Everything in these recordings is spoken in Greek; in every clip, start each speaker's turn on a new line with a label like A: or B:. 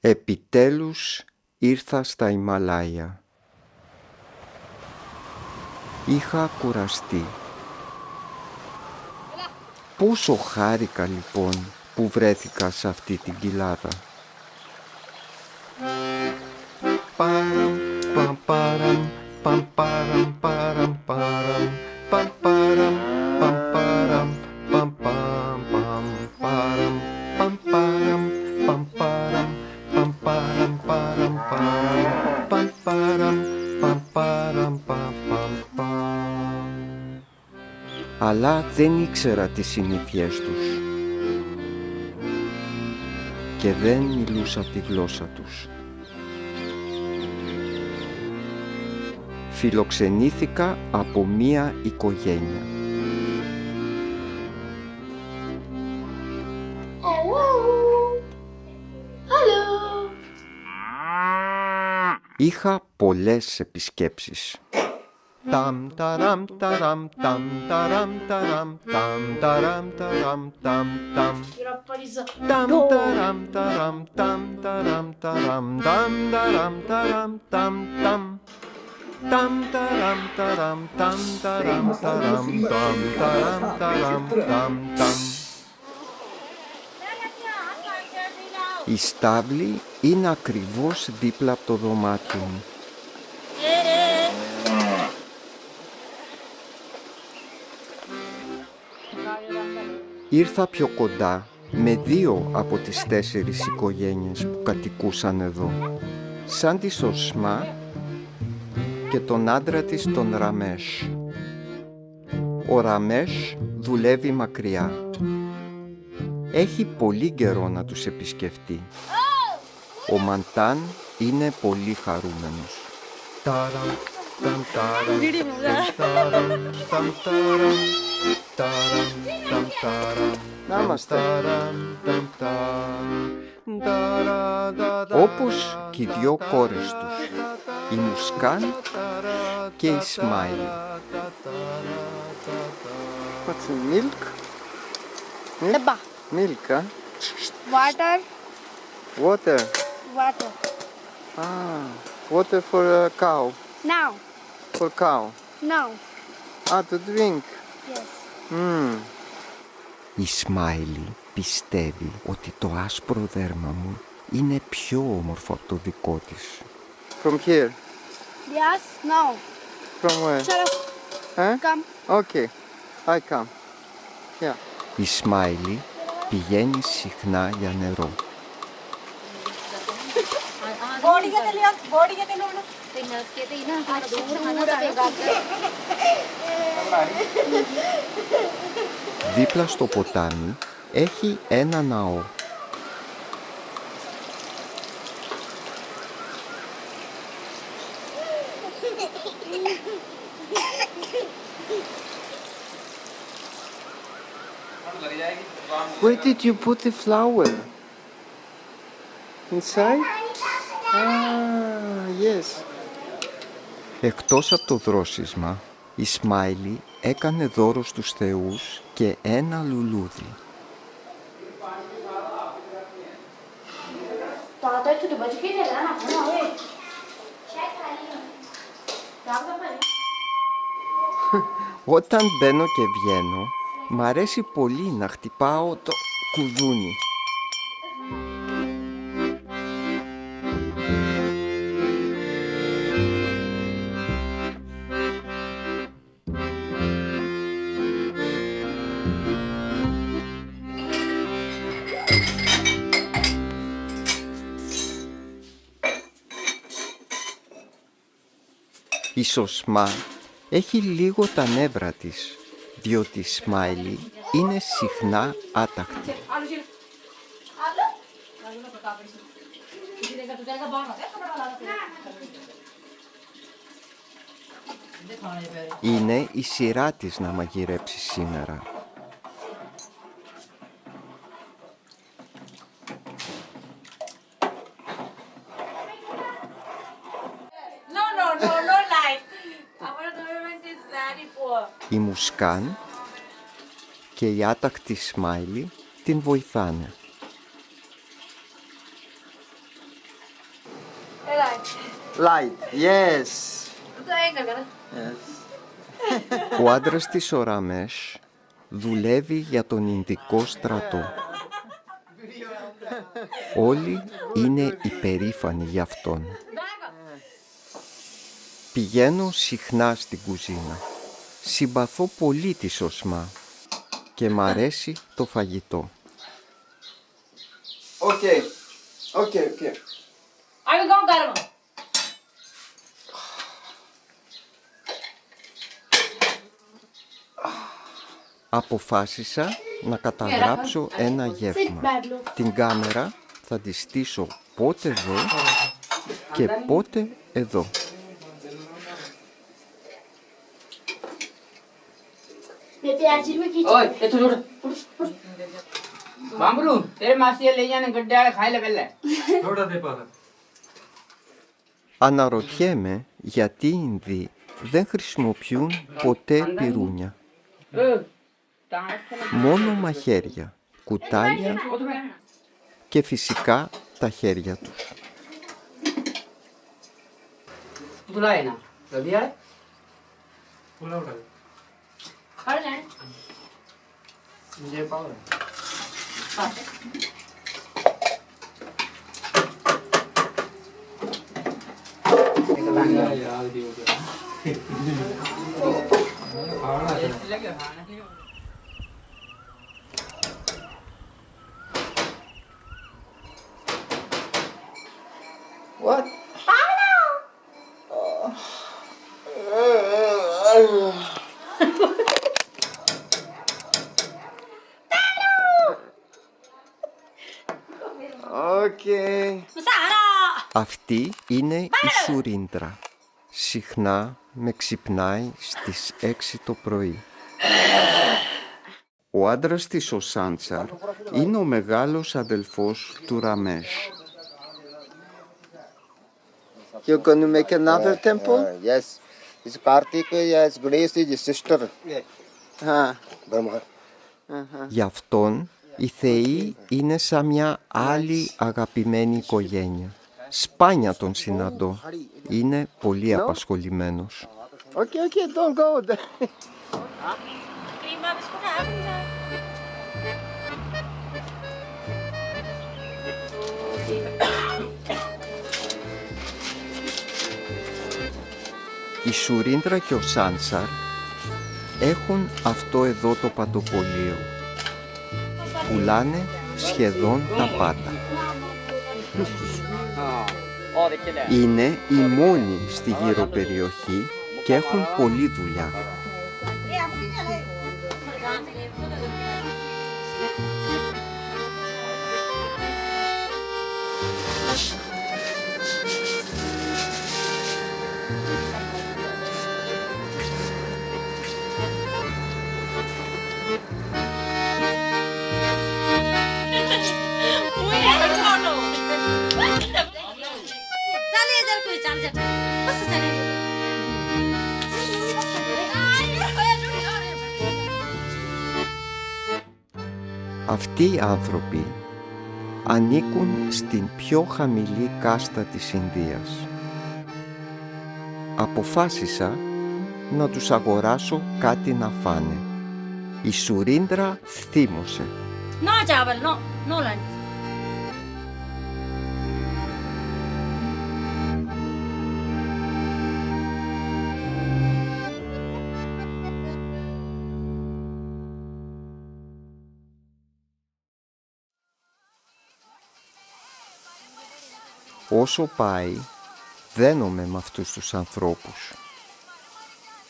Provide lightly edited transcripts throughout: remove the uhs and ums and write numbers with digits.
A: Επιτέλους ήρθα στα Ιμαλάια. Είχα κουραστεί. Πόσο χάρηκα λοιπόν που βρέθηκα σε αυτή την κοιλάδα. Παραμ, παμ, παραμ, παμ, παραμ, παραμ, παραμ, παμ, παραμ, παμ, παραμ, παμ, παραμ, παραμ, παμ, παραμ, παμ, παραμ, παμ, παραμ, παραμ, παραμ, παμ, παραμ, παμ, παραμ, παμ, παμ. Αλλά δεν ήξερα τις συνήθειές τους και δεν μιλούσα τη γλώσσα τους. Φιλοξενήθηκα από μία οικογένεια. Είχα πολλές επισκέψεις. Ταμ ταραμ ταραμ ταμ ταραμ ταραμ ταμ ταραμ ταραμ ταμ ταμ ταμ ταραμ ταραμ ταμ ταραμ ταραμ ταμ ταραμ ταραμ ταμ ταμ ταμ ταραμ ταραμ ταμ ταραμ ταραμ ταμ ταραμ ταραμ ταμ ταμ. Η στάβλη είναι ακριβώς δίπλα από το δωμάτιο μου. Ήρθα πιο κοντά με 2 από τις 4 οικογένειες που κατοικούσαν εδώ, σαν τη Σοσμά και τον άντρα της τον Ραμές. Ο Ραμές δουλεύει μακριά. Έχει πολύ καιρό να τους επισκεφτεί. Ο Μαντάν είναι πολύ χαρούμενος. Να είμαστε. Όπως και οι 2 κόρες τους, η Μουσκάν και η Σμάιλι. What's in milk?
B: Dabba.
A: Milk, huh?
B: Water.
A: Water.
B: Water.
A: Ah, water for a cow.
B: Now.
A: For cow.
B: Now.
A: Ah, to drink.
B: Yes.
A: Η Σμάιλι πιστεύει ότι το άσπρο δέρμα μου είναι πιο όμορφο από το δικό της. From here.
B: Yes. Now.
A: From where?
B: Shut up. Come.
A: Okay. I come. Yeah. Η Σμάιλι πηγαίνει συχνά για νερό. Δίπλα στο ποτάμι έχει ένα ναό. Where did you put the flower? Inside? Ah, yes. Εκτός από το δρόσισμα, η Σμάιλι έκανε δώρο στους θεούς και ένα λουλούδι. Όταν μπαίνω και βγαίνω, μ' αρέσει πολύ να χτυπάω το κουδούνι. Η Σοσμά έχει λίγο τα νεύρα της, διότι η Σμάιλι είναι συχνά άτακτη. Είναι η σειρά της να μαγειρέψει σήμερα. Η Μουσκάν και η άτακτη Σμάιλι την βοηθάνε.
C: Light. Yes. Yes.
A: Ο άντρας της ο Ραμές δουλεύει για τον Ινδικό στρατό. Όλοι είναι υπερήφανοι γι' αυτόν. Πηγαίνω συχνά στην κουζίνα. Συμπαθώ πολύ τη Σοσμά και μ' αρέσει το φαγητό.
C: Okay. Okay.
D: I'm going to go.
A: Αποφάσισα να καταγράψω ένα γεύμα. Την κάμερα θα τη στήσω πότε εδώ και πότε εδώ.
D: ओए ये तू छोड़ बामरू तेरे मासी ले जाने गड्ढे वाले खाए ले पहले
E: थोड़ा दे पा
A: Αναρωτιέμαι γιατί οι Ινδοί δεν χρησιμοποιούν ποτέ πυρούνια. Μόνο μαχαίρια, κουτάλια και φυσικά τα χέρια τους.
D: तू लाए ना जल्दी यार
E: पूरा उठा दे
D: खा ले
C: ये पाओ.
E: यार दी हो गया खाना है
D: लगे खाना नहीं
C: What? Okay.
A: Αυτή είναι η Σουρίντρα. Συχνά με ξυπνάει στις 6 το πρωί. Ο άντρας της ο Σάντσαρ είναι ο μεγάλος αδελφός του Ραμές.
C: You're going to make another temple?
F: Yes. This Kartik, yes, Ganesh is his sister.
C: Huh.
F: Brahma.
A: Γι' αυτόν οι θεοί είναι σαν μια άλλη αγαπημένη οικογένεια. Σπάνια τον συναντώ. Είναι πολύ απασχολημένος.
C: Okay, don't go.
A: Η Σουρίντρα και ο Σάντσαρ έχουν αυτό εδώ το παντοπολείο. Πουλάνε σχεδόν τα πάντα. Είναι οι μόνοι στη γύρω περιοχή και έχουν πολλή δουλειά. Αυτοί οι άνθρωποι ανήκουν στην πιο χαμηλή κάστα της Ινδίας. Αποφάσισα να τους αγοράσω κάτι να φάνε. Η Σουρίντρα θύμωσε.
G: No चावल, no lunch.
A: Όσο πάει, δένομαι με αυτούς τους ανθρώπους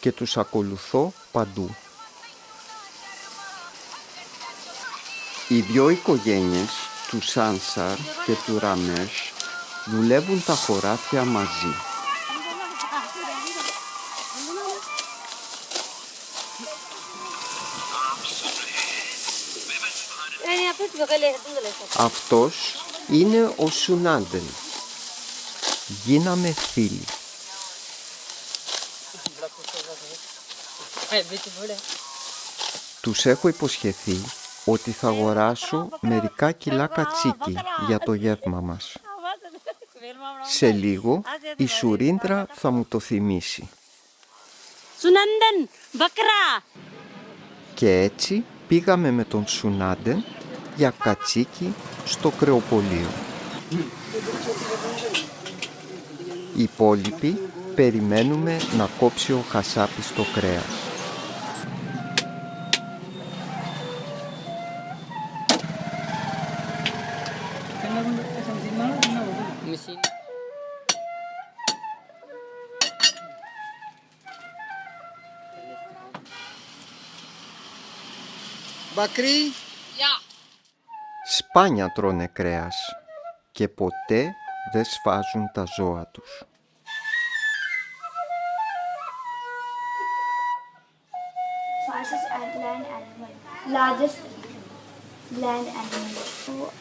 A: και τους ακολουθώ παντού. Οι δυο οικογένειες του Σάνσαρ και του Ραμές δουλεύουν τα χωράφια μαζί. Αυτός είναι ο Σουνάντελ. Γίναμε φίλοι. Τους έχω υποσχεθεί ότι θα αγοράσω μερικά κιλά κατσίκι για το γεύμα μας. Σε λίγο η Σουρίντρα θα μου το θυμίσει.
G: Sunandan, Bakra.
A: Και έτσι πήγαμε με τον Σουνάντεν για κατσίκι στο κρεοπωλείο. Οι υπόλοιποι περιμένουμε να κόψει ο Χασάπης το κρέας.
C: Bakri?
A: Σπάνια τρώνε κρέας και ποτέ δεν σφάζουν τα ζώα τους.
B: Fastest land animal. Largest land animal.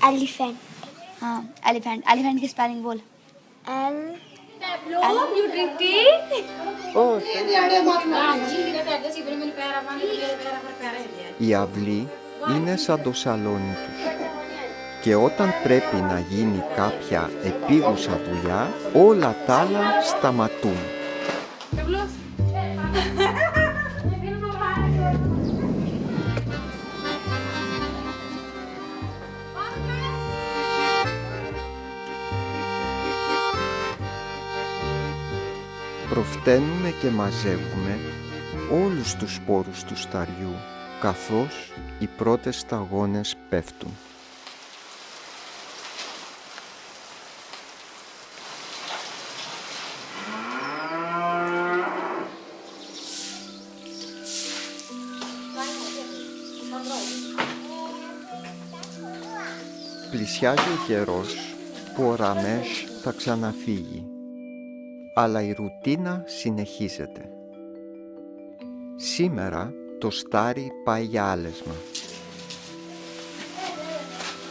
B: Elephant. Elephant. Elephant की spelling बोल. You drink tea?
C: Oh,
A: Η αυλή είναι σαν το σαλόνι τους. Και όταν πρέπει να γίνει κάποια επίγουσα δουλειά, όλα τα άλλα σταματούν. Προφταίνουμε και μαζεύουμε όλους τους σπόρους του σταριού, καθώς οι πρώτες σταγόνες πέφτουν. Πλησιάζει ο καιρός που ο Ραμές θα ξαναφύγει, αλλά η ρουτίνα συνεχίζεται. Σήμερα το στάρι πάει για άλεσμα.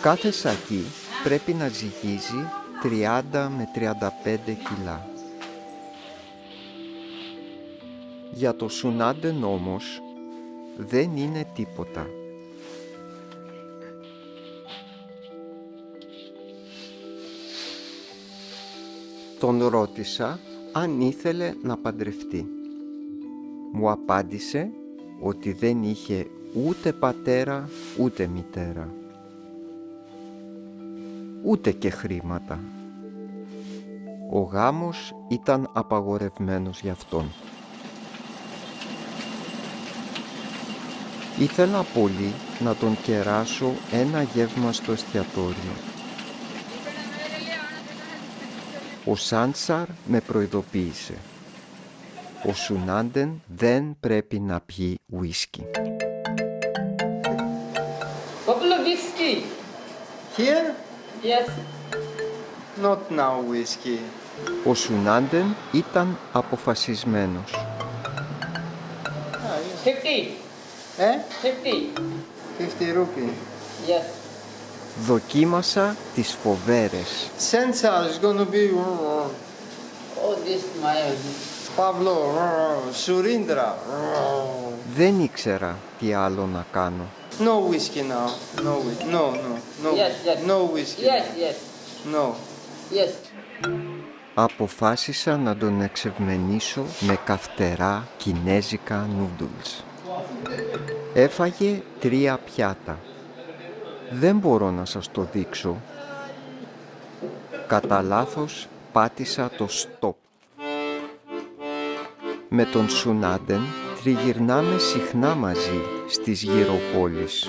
A: Κάθε σακί πρέπει να ζυγίζει 30 με 35 κιλά. Για το Σουνάντεν όμως δεν είναι τίποτα. Τον ρώτησα αν ήθελε να παντρευτεί. Μου απάντησε ότι δεν είχε ούτε πατέρα ούτε μητέρα. Ούτε και χρήματα. Ο γάμος ήταν απαγορευμένος για αυτόν. Ήθελα πολύ να τον κεράσω ένα γεύμα στο εστιατόριο. Ο Σάντσαρ με προειδοποίησε. Ο Σουνάντεν δεν πρέπει να πιει ουίσκι.
D: Couple of whiskey.
C: here?
D: Yes.
C: Not now whiskey.
A: Ο Σουνάντεν ήταν αποφασισμένος.
D: 50.
C: Eh?
D: 50.
C: 50 rupee.
D: Yes.
A: Δοκίμασα τις φοβέρες.
C: Sensor is going to be
D: Oh, this my.
C: Pablo, Surindra.
A: Δεν ήξερα τι άλλο να κάνω.
C: No whiskey now. No whiskey. No, no, no.
D: Yes, yes.
C: No whiskey.
D: Yes, yes.
C: No.
D: Yes.
A: Αποφάσισα να τον εξευμενήσω με καυτερά κινέζικα νούντουλς. Έφαγε 3 πιάτα. Δεν μπορώ να σας το δείξω. Κατά λάθος πάτησα το stop. Με τον Σουνάντεν τριγυρνάμε συχνά μαζί στις γύρω πόλεις.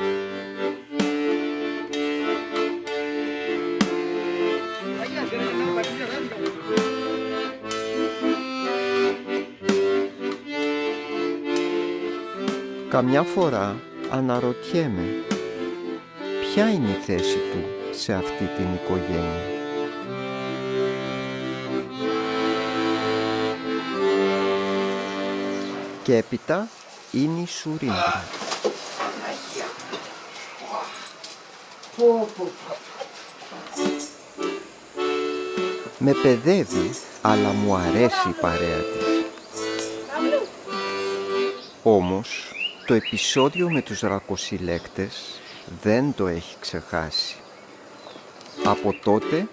A: Καμιά φορά αναρωτιέμαι ποια είναι η θέση του σε αυτή την οικογένεια. Και έπειτα είναι η Σουρίντρα. Με παιδεύει, αλλά μου αρέσει η παρέα της. Όμως, το επεισόδιο με τους ρακοσυλέκτες δεν το έχει ξεχάσει. Από τότε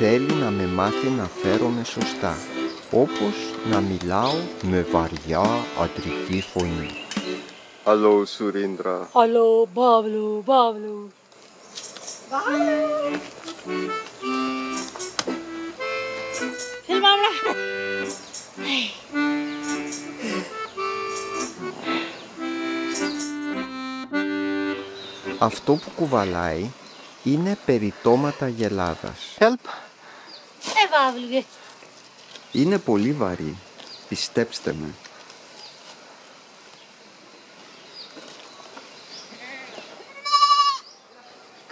A: θέλει να με μάθει να φέρομαι σωστά, όπως να μιλάω με βαριά αντρική φωνή.
F: Hello, Surindra.
G: Hello, Pablo. Film আমরা
A: Αυτό που κουβαλάει είναι περιτώματα γελάδας.
C: Help.
G: Pablo.
A: Είναι πολύ βαρύ, πιστέψτε με.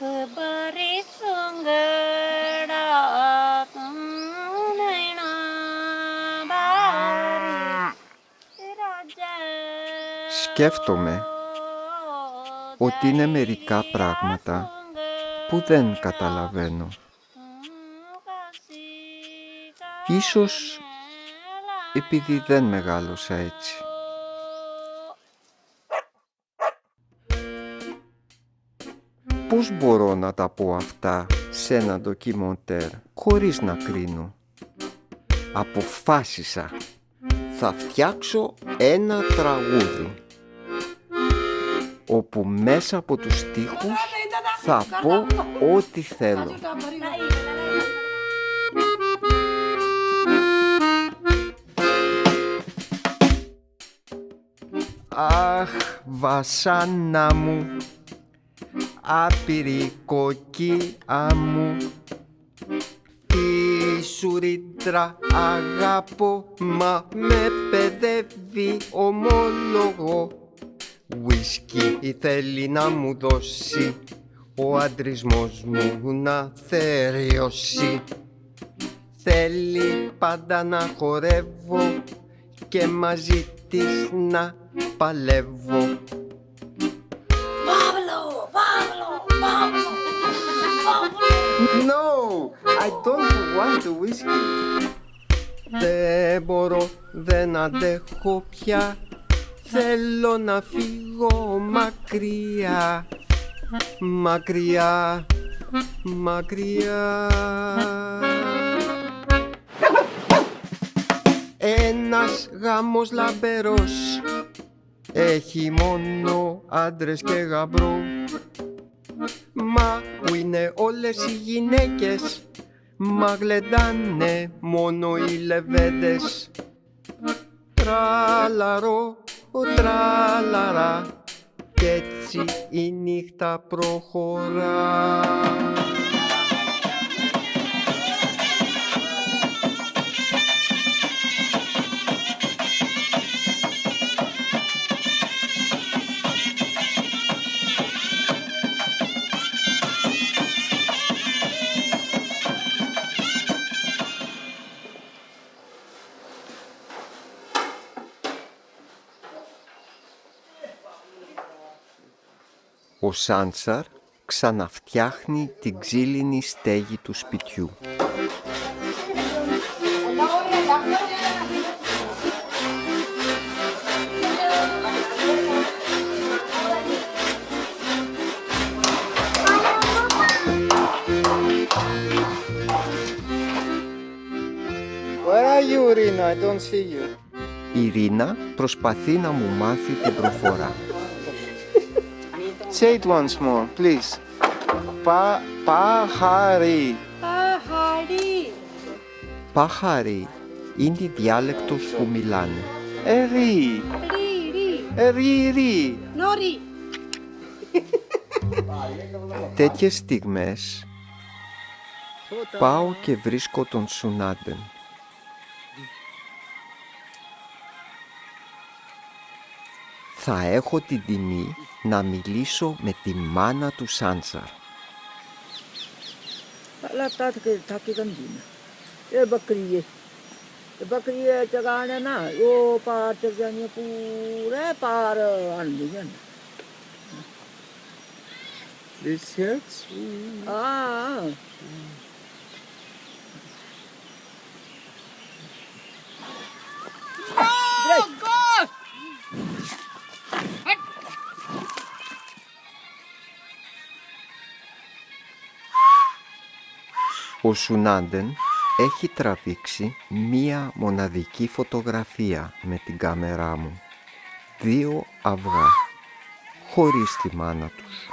G: Kabari sungada kunaina bari raja.
A: Σκέφτομαι ότι είναι μερικά πράγματα που δεν καταλαβαίνω. Ίσως επειδή δεν μεγάλωσα έτσι. Πώς μπορώ να τα πω αυτά σε ένα ντοκιμοντέρ χωρίς να κρίνω? Αποφάσισα. Θα φτιάξω ένα τραγούδι όπου μέσα από τους στίχους θα πω ό,τι θέλω. Αχ, βασάνα μου, άπειρη κοκκιά μου, τη Σουρίντρα αγαπώ, μα με παιδεύει ομόλογο. Ουίσκι θέλει να μου δώσει, ο αντρισμός μου να θεριώσει. Θέλει πάντα να χορεύω και μαζί της να παλεύω.
C: No, I don't want the whiskey.
A: Δεν μπορώ, δεν αντέχω πια, θέλω να φύγω μακριά, μακριά, μακριά. Ένας γάμος λαμπερός έχει μόνο άντρες και γαμπρό. Μα που είναι όλες οι γυναίκες, μα γλεντάνε μόνο οι λεβέντες. Τραλαρό, τραλαρά, κι έτσι η νύχτα προχωρά. Ο Σάντσαρ ξαναφτιάχνει την ξύλινη στέγη του σπιτιού.
C: Where are you, Rina? I don't see you.
A: Η Ρίνα προσπαθεί να μου μάθει την προφορά.
C: Say it once more, please. Παχάρι.
A: Πάχαρη είναι η διάλεκτος που μιλάνε.
C: Ρι. Ρι.
A: Τέτοιες στιγμές πάω και βρίσκω τον Σουνάντεν. Θα έχω την τιμή να μιλήσω με τη μάνα του Σάντσαρ.
C: This hurts?
A: Ο Σουνάντεν έχει τραβήξει μία μοναδική φωτογραφία με την κάμερά μου. 2 αυγά, χωρίς τη μάνα τους.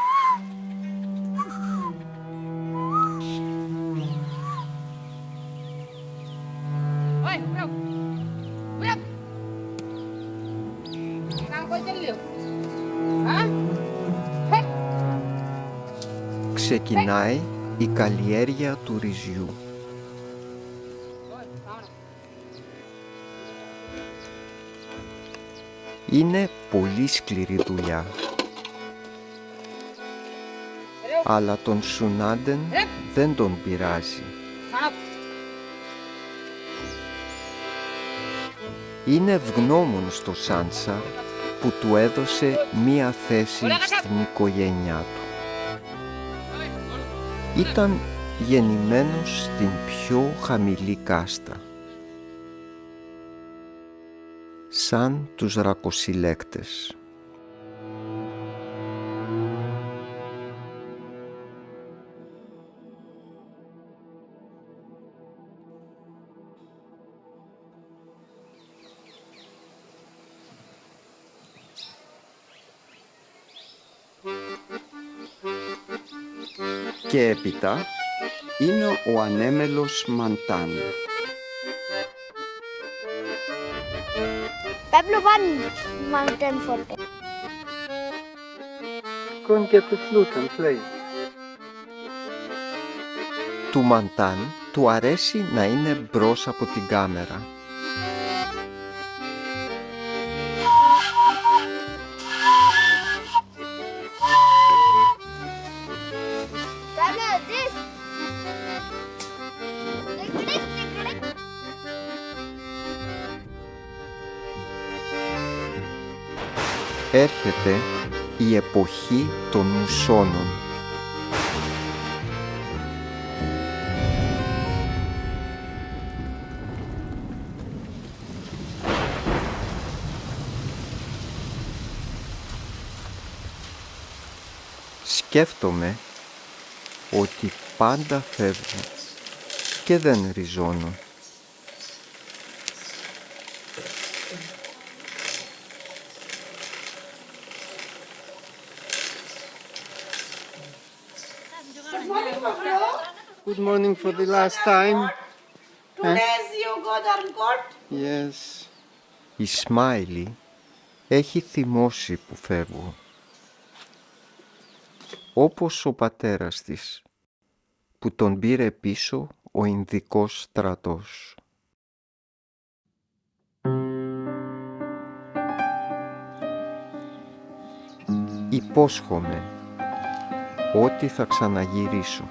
A: Ξεκινάει η καλλιέργεια του ρυζιού. Είναι πολύ σκληρή δουλειά. Αλλά τον Σουνάντεν δεν τον πειράζει. Είναι ευγνώμων στο Σάνσα που του έδωσε μία θέση στην οικογένειά του. Ήταν γεννημένος στην πιο χαμηλή κάστα, σαν τους ρακοσυλέκτες. Και έπειτα είναι ο ανέμελος Μαντάν.
B: Pablo, one mountain photo.
C: Go and get the flute and play.
A: Του Μαντάν του αρέσει να είναι μπρος από την κάμερα.
B: Pablo, this.
A: Έρχεται η εποχή των μουσώνων. Σκέφτομαι ότι πάντα φεύγω και δεν ριζώνω.
C: Good morning for the last time.
H: Today's you go down court?
C: Yes.
A: Η Σμάιλι έχει θυμώσει που φεύγω. Όπως ο πατέρας της, που τον πήρε πίσω ο Ινδικός στρατός. Υπόσχομαι ότι θα ξαναγυρίσω.